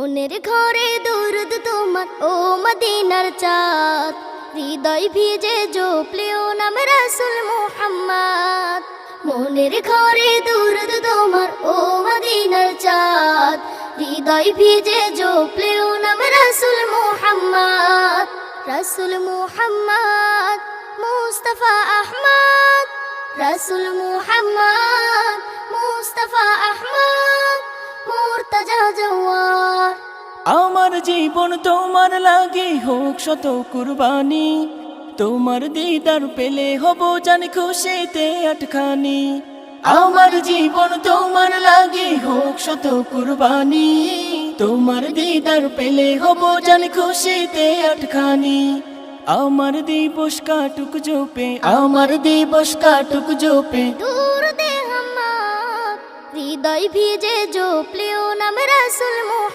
মনের ঘরে দরুদ তোমার ও মদিনার চাঁদ, হৃদয় ভিজে জপলেও নাম রাসূল মুহাম্মদ। মনের ঘরে দরুদ তোমার ও মদিনার চাঁদ, হৃদয় ভিজে জপলেও নাম রাসূল মুহাম্মদ। রাসূল মুহাম্মদ মুস্তাফা আহমদ, রাসূল মুহাম্মদ মুস্তাফা আহমদ, মুর্তজা জওয়ার। আমার জীবন তোমার লাগে হোক শত কুরবানি, তোমার দিদার পেলে হব জানি খুশিতে আটখানি। আমার জীবন তোমার লাগে হোক শত কুরবানি, তোমার দিদার পেলে হব জানি খুশিতে আটখানি। আমার দিবস কাটুক জোপে, আমার দিবস কাটুক জোপে, দূর দে হাম্মদ, হৃদয় ভিজে জপলেও নাম রাসূল মুহাম্মদ।